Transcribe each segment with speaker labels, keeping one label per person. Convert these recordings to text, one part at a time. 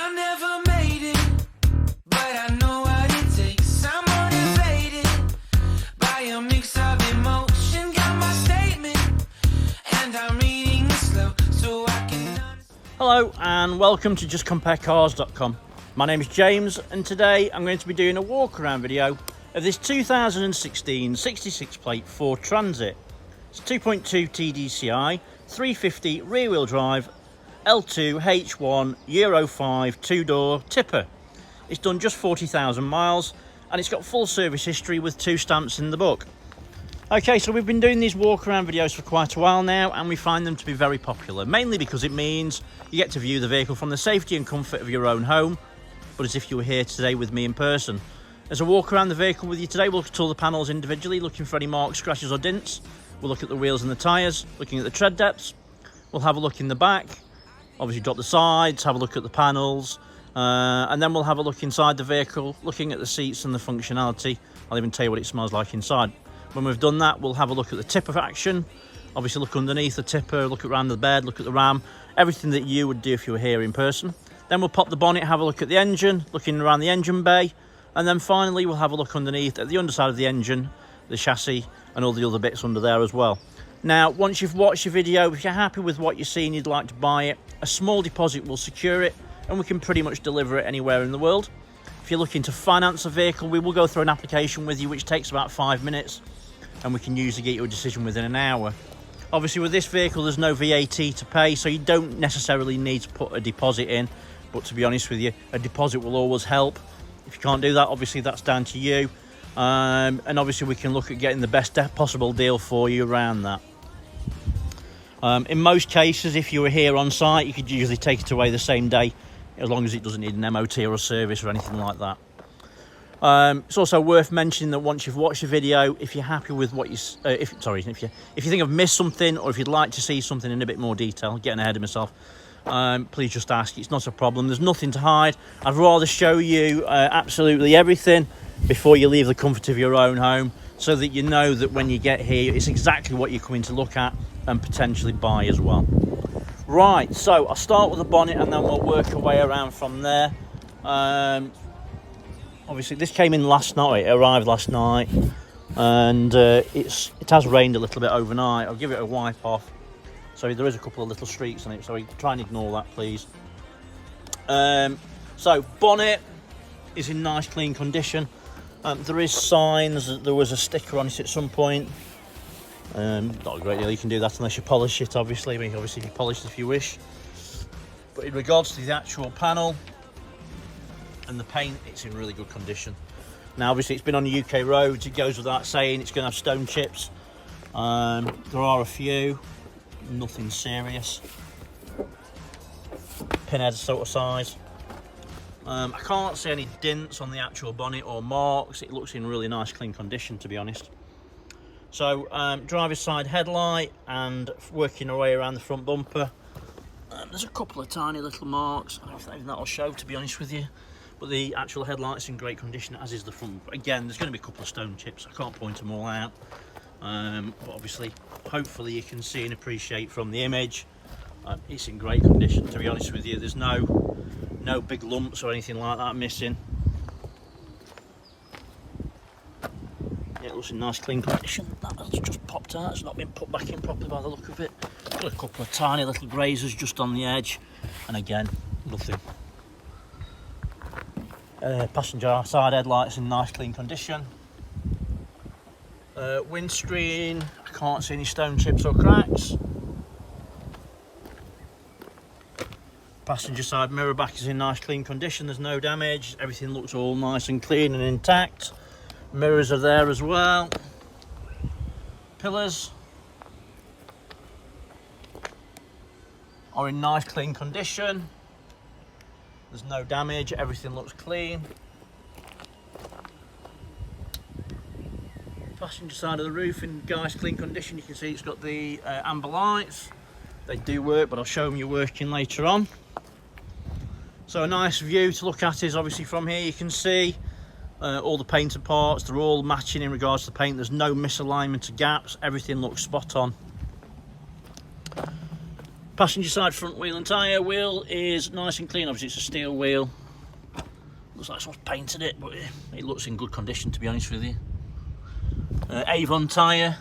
Speaker 1: I never made it, but I know what it takes. I'm motivated by a mix of emotion. Got my statement, and I'm reading it slow so I can understand.
Speaker 2: Hello and welcome to justcomparecars.com. My name is James and today I'm going to be doing a walk around video of this 2016 66 plate Ford Transit. It's 2.2 TDCi, 350 rear wheel drive, L2 H1 Euro 5 two-door tipper. It's done just 40,000 miles and it's got full service history with 2 stamps in the book. Okay, so we've been doing these walk around videos for quite a while now and we find them to be very popular, mainly because it means you get to view the vehicle from the safety and comfort of your own home, but as if you were here today with me in person. As I walk around the vehicle with you today, we'll look at all the panels individually, looking for any marks, scratches or dents. We'll look at the wheels and the tyres, looking at the tread depths. We'll have a look in the back, obviously drop the sides, have a look at the panels, and then we'll have a look inside the vehicle, looking at the seats and the functionality. I'll even tell you what it smells like inside. When we've done that, we'll have a look at the tipper action, obviously look underneath the tipper, look around the bed, look at the ram, everything that you would do if you were here in person. Then we'll pop the bonnet, have a look at the engine, looking around the engine bay, and then finally we'll have a look underneath at the underside of the engine, the chassis, and all the other bits under there as well. Now, once you've watched your video, if you're happy with what you're seeing, you'd like to buy it, a small deposit will secure it, and we can pretty much deliver it anywhere in the world. If you're looking to finance a vehicle, we will go through an application with you, which takes about 5 minutes, and we can usually get you a decision within an hour. Obviously, with this vehicle, there's no VAT to pay, so you don't necessarily need to put a deposit in, but to be honest with you, a deposit will always help. If you can't do that, obviously that's down to you. And obviously we can look at getting the best possible deal for you around that. In most cases, if you were here on site, you could usually take it away the same day, as long as it doesn't need an MOT or a service or anything like that. It's also worth mentioning that once you've watched the video, if you're happy with what if you think I've missed something, or if you'd like to see something in a bit more detail, getting ahead of myself, please just ask. It's not a problem. There's nothing to hide. I'd rather show you absolutely everything before you leave the comfort of your own home, so that you know that when you get here, it's exactly what you're coming to look at and potentially buy as well. Right, so I'll start with the bonnet and then we'll work our way around from there. Obviously this came in last night, it arrived last night, and it has rained a little bit overnight. I'll give it a wipe off. So there is a couple of little streaks on it, so try and ignore that, please. So bonnet is in nice clean condition. There is signs that there was a sticker on it at some point. Not a great deal you can do that unless you polish it, obviously. I mean, obviously you can polish it if you wish. But in regards to the actual panel and the paint, it's in really good condition. Now obviously it's been on the UK roads, it goes without saying it's going to have stone chips. There are a few, nothing serious. Pinhead sort of size. I can't see any dents on the actual bonnet or marks. It looks in really nice clean condition, to be honest. So driver's side headlight, and working our way around the front bumper, there's a couple of tiny little marks. I don't know if that'll show, to be honest with you, but the actual headlight's in great condition, as is the front. Again, there's going to be a couple of stone chips. I can't point them all out, but obviously hopefully you can see and appreciate from the image. It's in great condition, to be honest with you. There's no big lumps or anything like that missing. Yeah, it looks in nice clean condition. That has just popped out, it's not been put back in properly by the look of it. Got a couple of tiny little grazers just on the edge, and again, nothing. Passenger side headlights in nice clean condition. Windscreen, I can't see any stone chips or cracks. Passenger side mirror back is in nice clean condition, there's no damage, everything looks all nice and clean and intact. Mirrors are there as well. Pillars are in nice clean condition, there's no damage, everything looks clean. Passenger side of the roof in nice clean condition. You can see it's got the amber lights. They do work, but I'll show them you working later on. So a nice view to look at is obviously from here you can see all the painted parts. They're all matching in regards to the paint. There's no misalignment or gaps. Everything looks spot on. Passenger side front wheel and tyre. Wheel is nice and clean, obviously it's a steel wheel. Looks like someone's painted it, but it looks in good condition, to be honest with you. Avon tyre.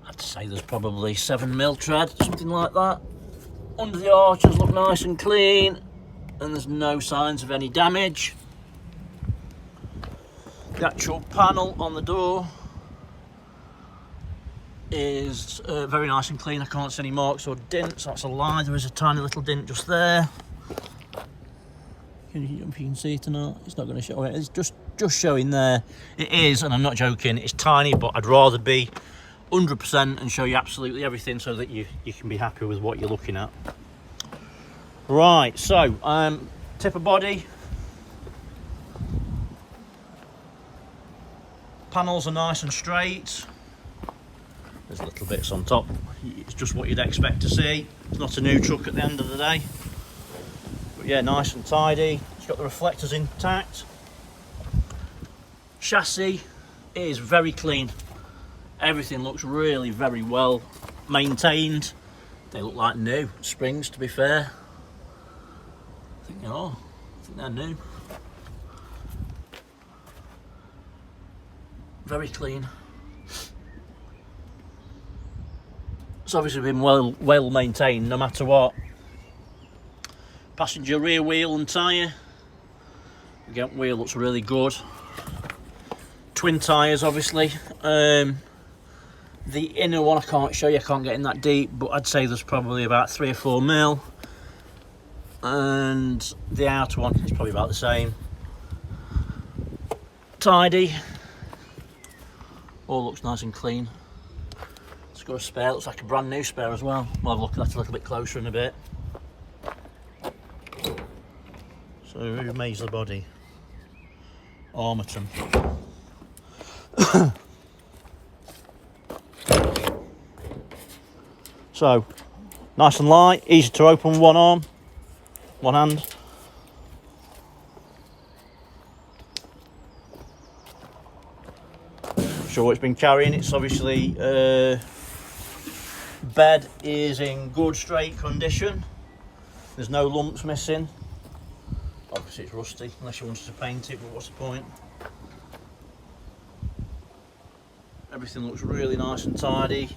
Speaker 2: I'd say there's probably 7mm tread, something like that. Under the arches look nice and clean, and there's no signs of any damage. The actual panel on the door is very nice and clean. I can't see any marks or dints. That's a lie, there is a tiny little dint just there. If you can see it or not, it's not going to show it. It's just showing there. It is, and I'm not joking, it's tiny, but I'd rather be 100% and show you absolutely everything so that you can be happy with what you're looking at. Right, so tipper body. Panels are nice and straight. There's little bits on top. It's just what you'd expect to see. It's not a new truck at the end of the day. But yeah, nice and tidy. It's got the reflectors intact. Chassis is very clean. Everything looks really very well maintained. They look like new springs, to be fair. I think they are. I think they're new. Very clean. It's obviously been well maintained, no matter what. Passenger rear wheel and tyre. Again, wheel looks really good. Twin tyres, obviously. The inner one I can't show you, I can't get in that deep, but I'd say there's probably about 3 or 4mm. And the outer one is probably about the same. Tidy. All looks nice and clean. It's got a spare, looks like a brand new spare as well. We'll have a look at that a little bit closer in a bit. So who makes the body? Armaton. So, nice and light, easy to open with one arm, one hand. Sure what it's been carrying. It's obviously bed is in good straight condition. There's no lumps missing. Obviously it's rusty unless you wanted to paint it, but what's the point? Everything looks really nice and tidy.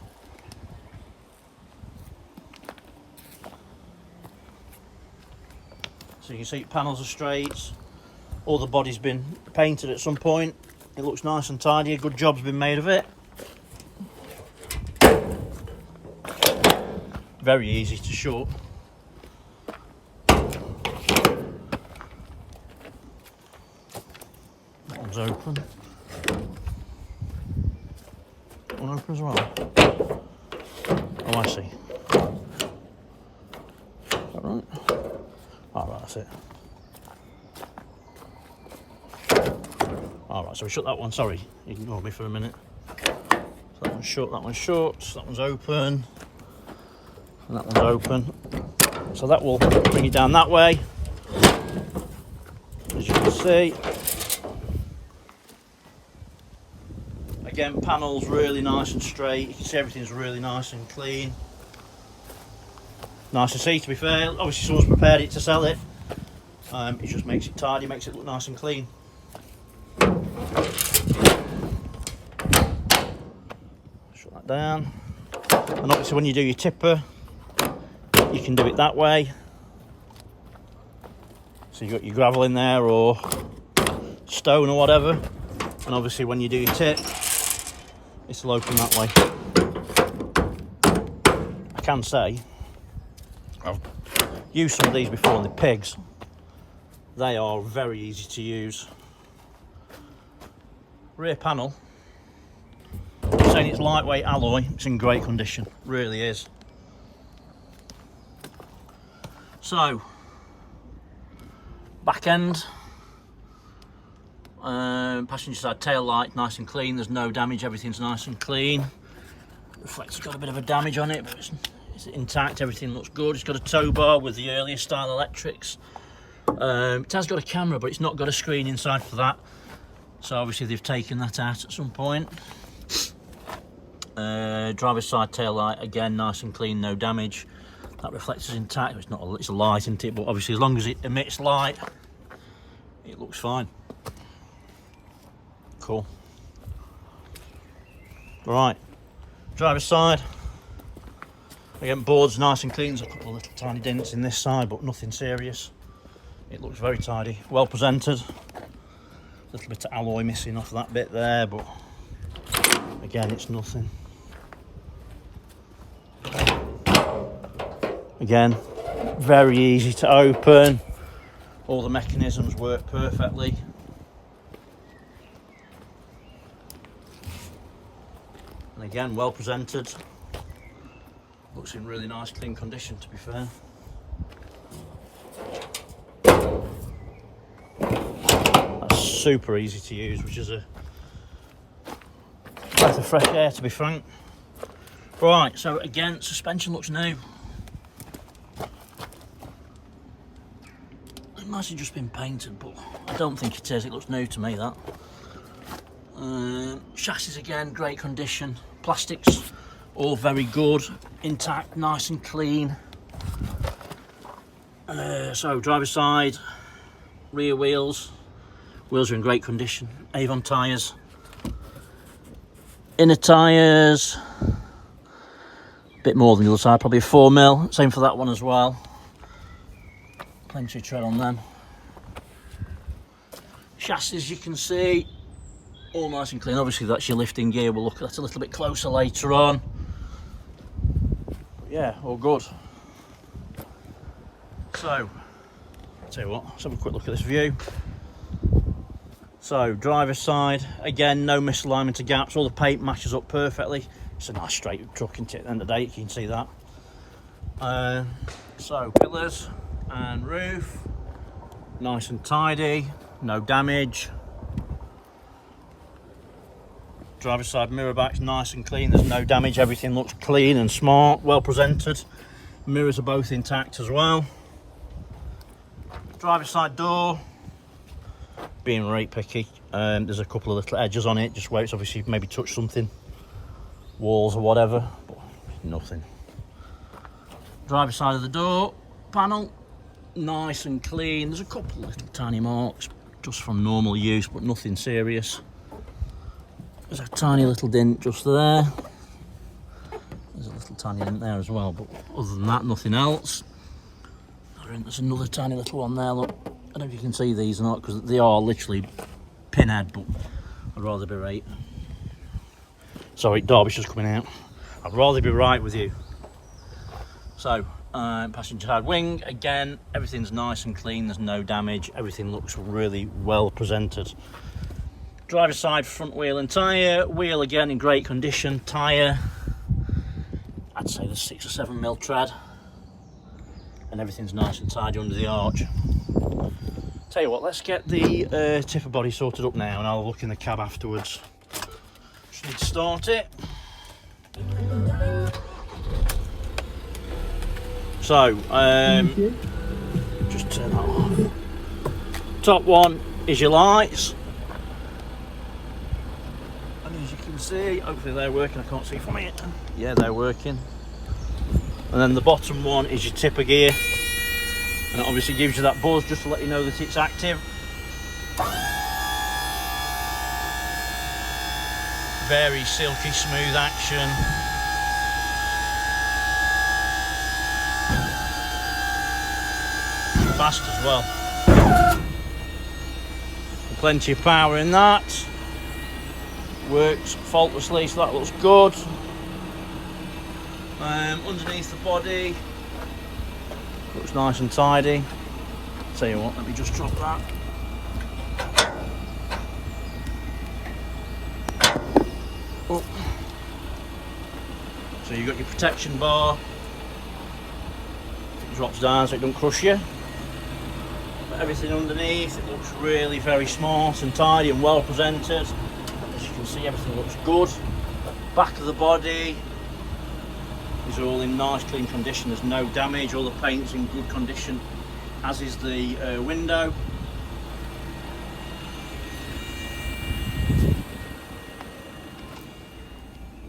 Speaker 2: So you can see panels are straight. All the body's been painted at some point. It looks nice and tidy, a good job's been made of it. Very easy to shut. That one's open. That one open as well. Oh, I see. Is that right? Oh, right, that's it. Alright, so we shut that one, sorry, ignore me for a minute. So that one's shut, that one's open, and that one's open. So that will bring it down that way, as you can see. Again, panels really nice and straight, you can see everything's really nice and clean. Nice to see, to be fair. Obviously someone's prepared it to sell it. It just makes it tidy, makes it look nice and clean. Shut that down. And obviously when you do your tipper, you can do it that way. So you've got your gravel in there or stone or whatever. And obviously when you do your tip, it'll open that way. I can say, I've used some of these before on the pigs. They are very easy to use. Rear panel, I'm saying it's lightweight alloy, it's in great condition, really is. So, back end, passenger side tail light, nice and clean, there's no damage, everything's nice and clean. Reflector's got a bit of a damage on it, but it's intact, everything looks good. It's got a tow bar with the earlier style electrics. It has got a camera, but it's not got a screen inside for that. So obviously they've taken that out at some point. Driver's side tail light, again, nice and clean, no damage. That reflector's intact. It's not it's a light, isn't it? But obviously, as long as it emits light, it looks fine. Cool. Right, driver's side. Again, board's nice and clean. There's a couple of little tiny dents in this side, but nothing serious. It looks very tidy, well presented. A little bit of alloy missing off that bit there, but again, it's nothing. Again, very easy to open. All the mechanisms work perfectly. And again, well presented. Looks in really nice, clean condition, to be fair. That's super easy to use, which is a breath of fresh air, to be frank. Right, so again, suspension looks new. It must have just been painted, but I don't think it is. It looks new to me, that. Chassis again, great condition. Plastics, all very good, intact, nice and clean. So driver's side, rear wheels. Wheels are in great condition. Avon tyres. Inner tyres, a bit more than the other side, probably a 4mm. Same for that one as well. Plenty of tread on them. Chassis, you can see, all nice and clean. Obviously, that's your lifting gear. We'll look at that a little bit closer later on. Yeah, all good. So, I'll tell you what, let's have a quick look at this view. So, driver's side, again, no misalignment of gaps. All the paint matches up perfectly. It's a nice straight truck, isn't it? At the end of the day, you can see that. So, pillars and roof, nice and tidy, no damage. Driver's side mirror back's nice and clean, there's no damage, everything looks clean and smart, well presented. Mirrors are both intact as well. Driver's side door, being right picky, there's a couple of little edges on it, just where it's obviously maybe touched something, walls or whatever, but nothing. Driver's side of the door panel, nice and clean. There's a couple of little tiny marks just from normal use, but nothing serious. There's a tiny little dent just there. There's a little tiny dent there as well, but other than that, nothing else. There's another tiny little one there, look. I don't know if you can see these or not, because they are literally pinhead, but I'd rather be right. Sorry, Derby's just coming out. I'd rather be right with you. So, passenger side wing, again, everything's nice and clean, there's no damage, everything looks really well presented. Driver's side front wheel and tyre, wheel again in great condition, tyre, I'd say there's 6 or 7mm tread, and everything's nice and tidy under the arch. Tell you what, let's get the tipper body sorted up now and I'll look in the cab afterwards. Just need to start it. So, just turn that off. Top one is your lights. And as you can see, hopefully they're working, I can't see from it. Yeah, they're working. And then the bottom one is your tipper gear. And it obviously gives you that buzz just to let you know that it's active. Very silky smooth action. Fast as well. Plenty of power in that. Works faultlessly, so that looks good. Underneath the body, looks nice and tidy. Tell you what, let me just drop that. Oh. So you've got your protection bar. It drops down so it doesn't crush you. Everything underneath, it looks really very smart and tidy and well presented. As you can see, everything looks good. Back of the body is all in nice clean condition, there's no damage, all the paint's in good condition, as is the window.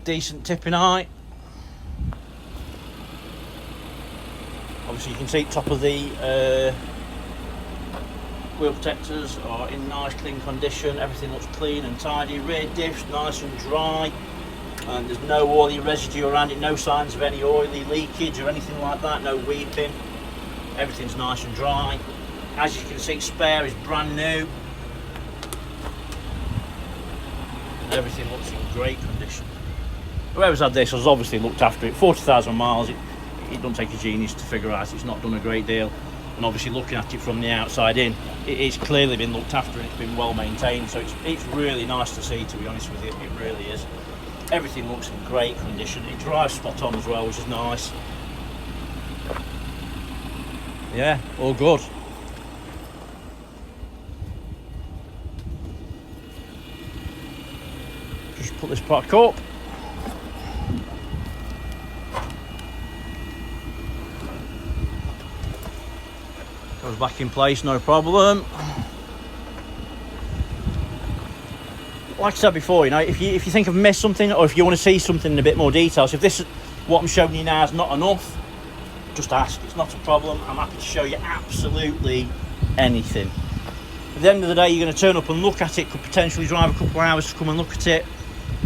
Speaker 2: decent tipping height. Obviously you can see top of the wheel protectors are in nice clean condition. Everything looks clean and tidy. Rear diffs nice and dry, and there's no oily residue around it, no signs of any oily leakage or anything like that, no weeping. Everything's nice and dry. As you can see, spare is brand new. Everything looks in great condition. Whoever's had this has obviously looked after it. 40,000 miles, it doesn't take a genius to figure out it's not done a great deal. And obviously looking at it from the outside in, it's clearly been looked after and it's been well maintained, so it's really nice to see, to be honest with you. It really is. Everything looks in great condition. It drives spot on as well, which is nice. Yeah, all good. Just put this back up. Goes back in place, no problem. Like I said before, you know, if you think I've missed something, or if you want to see something in a bit more detail, so if this, what I'm showing you now, is not enough, just ask. It's not a problem. I'm happy to show you absolutely anything. At the end of the day, you're going to turn up and look at it. Could potentially drive a couple of hours to come and look at it.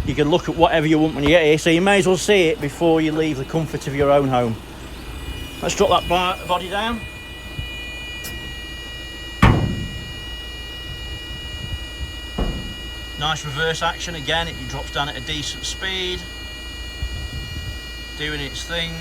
Speaker 2: You can look at whatever you want when you get here, so you may as well see it before you leave the comfort of your own home. Let's drop that body down. Nice reverse action again. It drops down at a decent speed, doing its thing.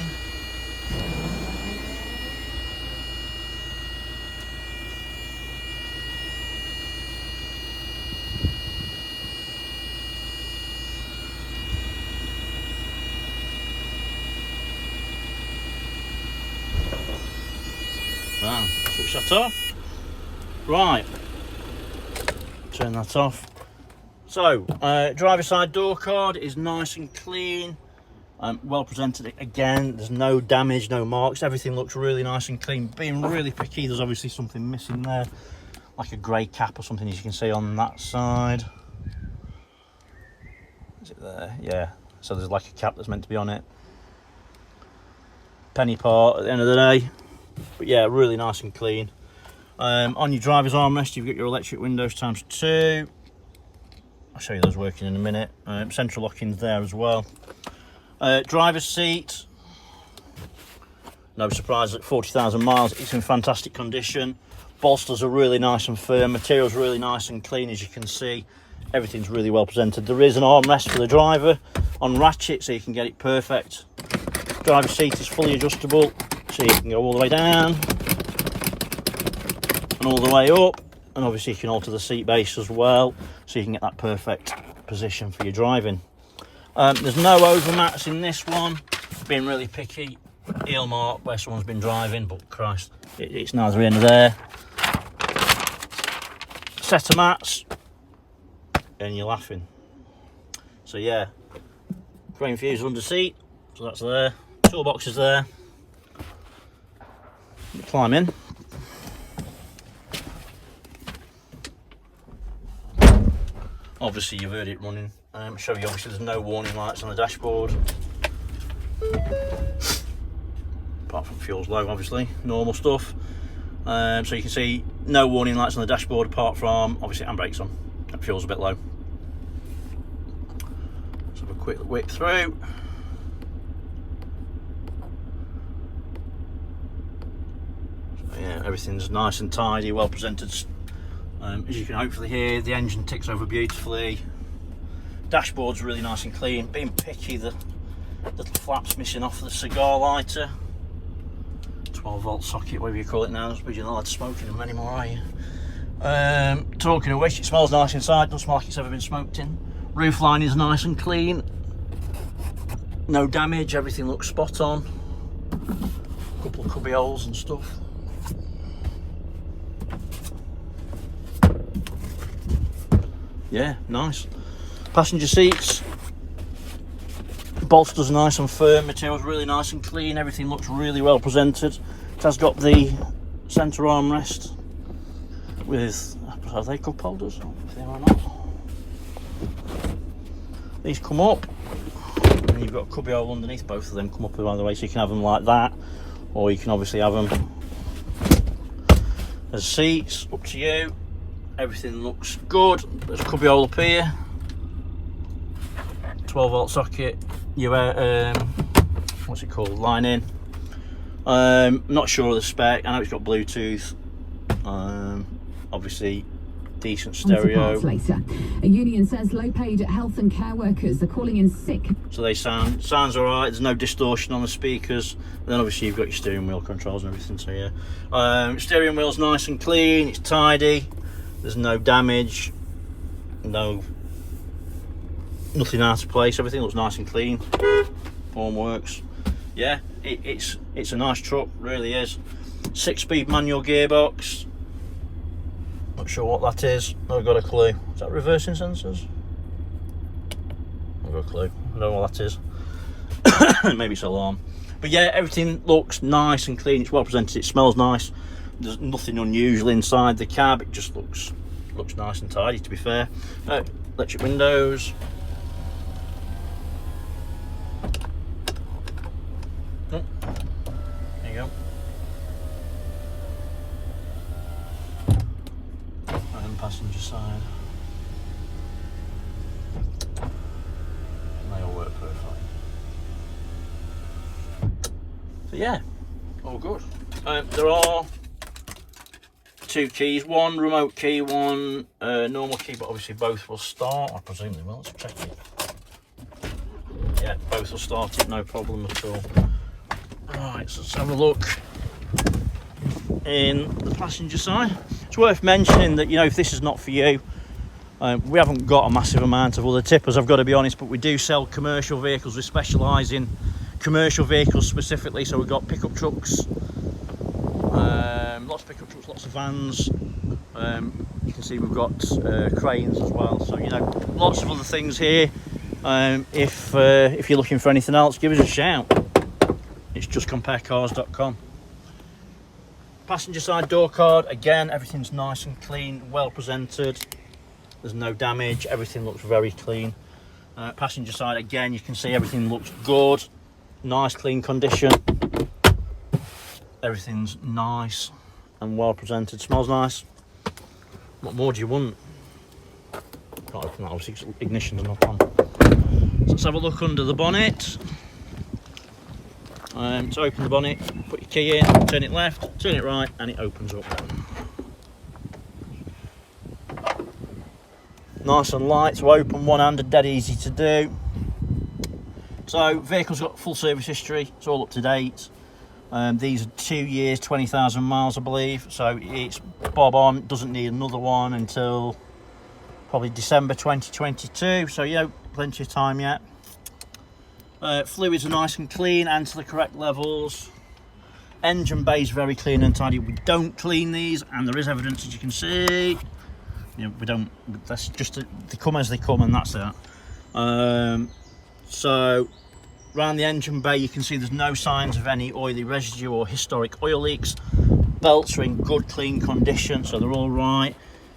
Speaker 2: Wow, switch that off. Right, turn that off. So, driver's side door card is nice and clean, well presented again. There's no damage, no marks. Everything looks really nice and clean. Being really picky, there's obviously something missing there, like a grey cap or something, as you can see on that side. Is it there? Yeah. So there's like a cap that's meant to be on it. Penny part at the end of the day. But yeah, really nice and clean. On your driver's armrest, you've got your electric windows ×2. I'll show you those working in a minute. Central locking's there as well. Driver's seat, no surprise, at 40,000 miles, it's in fantastic condition. Bolsters are really nice and firm. Material's really nice and clean, as you can see. Everything's really well presented. There is an armrest for the driver on ratchet, so you can get it perfect. Driver's seat is fully adjustable, so you can go all the way down and all the way up. And obviously you can alter the seat base as well, so you can get that perfect position for your driving. There's no overmats in this one. Being really picky, heel mark where someone's been driving, but Christ, it's neither here nor there. Set of mats, and you're laughing. So yeah, crane fuse under seat, so that's there. Toolbox is there. Climb in. Obviously you've heard it running. Show you, obviously there's no warning lights on the dashboard. Apart from fuel's low, obviously, normal stuff. So you can see no warning lights on the dashboard apart from obviously handbrakes on. Fuel's a bit low. Let's have a quick whip through. So yeah, everything's nice and tidy, well presented. As you can hopefully hear, the engine ticks over beautifully. Dashboard's really nice and clean. Being picky, the little flap's missing off the cigar lighter. 12-volt socket, whatever you call it now. You're not allowed to smoke in them anymore, are you? Talking of which, it smells nice inside. Doesn't smell like it's ever been smoked in. Roof line is nice and clean. No damage. Everything looks spot on. A couple of cubby holes and stuff. Yeah, nice. Passenger seats, bolsters nice and firm, material's really nice and clean, everything looks really well presented. It has got the centre armrest with, are they cup holders? If they are not. These come up. and you've got a cubby hole underneath. Both of them come up, by the way, so you can have them like that, or you can obviously have them as seats, up to you. Everything looks good. There's a cubby hole up here, 12 volt socket, your what's it called, line in. Not sure of the spec. I know it's got Bluetooth, obviously decent stereo.
Speaker 3: Later. A union says low-paid health and care workers are calling in sick.
Speaker 2: So they sounds all right. There's no distortion on the speakers. And then obviously you've got your steering wheel controls and everything. So yeah, steering wheel's nice and clean. It's tidy. There's no damage. Nothing out of place. Everything looks nice and clean. Form works. Yeah, it's a nice truck. Really is. 6-speed manual gearbox. Not sure what that is. I've got a clue. Is that reversing sensors? I've got a clue. I don't know what that is. Maybe it's alarm. But yeah, everything looks nice and clean. It's well presented. It smells nice. There's nothing unusual inside the cab. It just looks nice and tidy, to be fair. Electric windows. Oh, there you go. Passenger side. And they all work perfectly. So yeah, all good. There are 2 keys, one remote key, one normal key, but obviously both will start. I presume they will. Let's check it. Yeah, both will start it, no problem at all. Right, so let's have a look in the passenger side. It's worth mentioning that, you know, if this is not for you, we haven't got a massive amount of other tippers, I've got to be honest, but we do sell commercial vehicles. We specialise in commercial vehicles specifically, so we've got pickup trucks, lots of pickup trucks, lots of vans. You can see we've got cranes as well, so you know, lots of other things here. If you're looking for anything else, give us a shout. It's justcomparecars.com. Passenger side door card, again, everything's nice and clean, well presented. There's no damage, everything looks very clean. Passenger side, again, you can see everything looks good, nice clean condition. Everything's nice and well presented, smells nice. What more do you want? Can't open that, obviously ignition's not on. So let's have a look under the bonnet. To open the bonnet, put your key in, turn it left, turn it right, and it opens up. Nice and light to open, one-handed, dead easy to do. So, vehicle's got full service history, it's all up to date. These are 2 years, 20,000 miles, I believe. So it's bob on, doesn't need another one until probably December 2022. So, you know, plenty of time yet. Fluids are nice and clean and to the correct levels. Engine bay is very clean and tidy. We don't clean these, and there is evidence, as you can see. You know, we don't. That's just they come as they come, and that's it. So, around the engine bay, you can see there's no signs of any oily residue or historic oil leaks. Belts are in good, clean condition, so they're all right.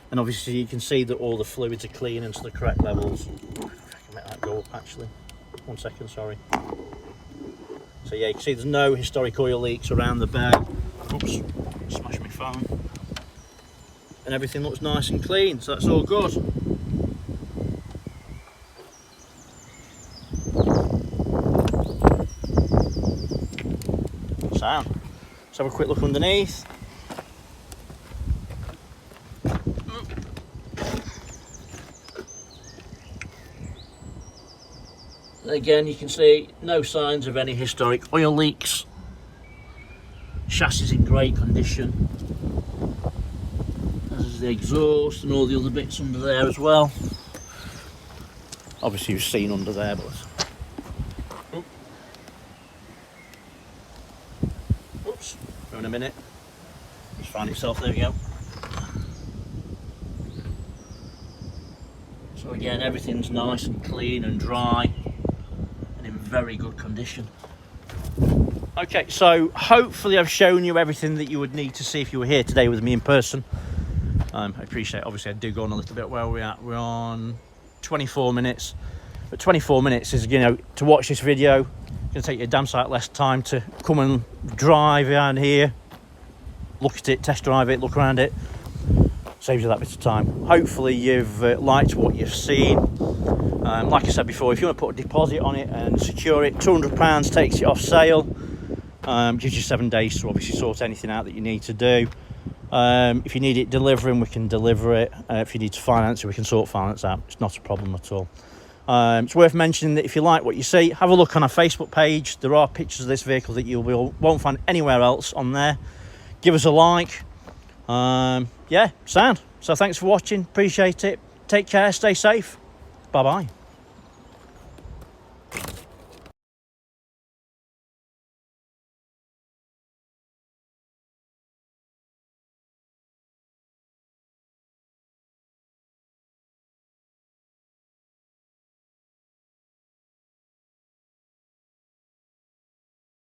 Speaker 2: And obviously, you can see that all the fluids are clean and to the correct levels. If I can make that go up, actually. 1 second, sorry. So yeah, you can see there's no historic oil leaks around the bay. Oops, smashed my phone. And everything looks nice and clean, so that's all good. Sound. Let's have a quick look underneath. Again, you can see no signs of any historic oil leaks. Chassis is in great condition. As is the exhaust and all the other bits under there as well. Obviously you've seen under there, but... Oops, in a minute. Just find itself, there we go. So again, everything's nice and clean and dry. Very good condition. Okay, so hopefully I've shown you everything that you would need to see if you were here today with me in person. I appreciate, obviously I do go on a little bit where we're at. We're on 24 minutes. But 24 minutes is, you know, to watch this video, it's going to take you a damn sight less time to come and drive around here, look at it, test drive it, look around it. Saves you that bit of time. Hopefully you've liked what you've seen. Like I said before, if you want to put a deposit on it and secure it, £200 takes it off sale. Gives you 7 days to obviously sort anything out that you need to do. If you need it delivering, we can deliver it. If you need to finance it, we can sort finance out. It's not a problem at all. It's worth mentioning that if you like what you see, have a look on our Facebook page. There are pictures of this vehicle that you won't find anywhere else on there. Give us a like. Yeah, sound. So thanks for watching. Appreciate it. Take care. Stay safe. Bye-bye.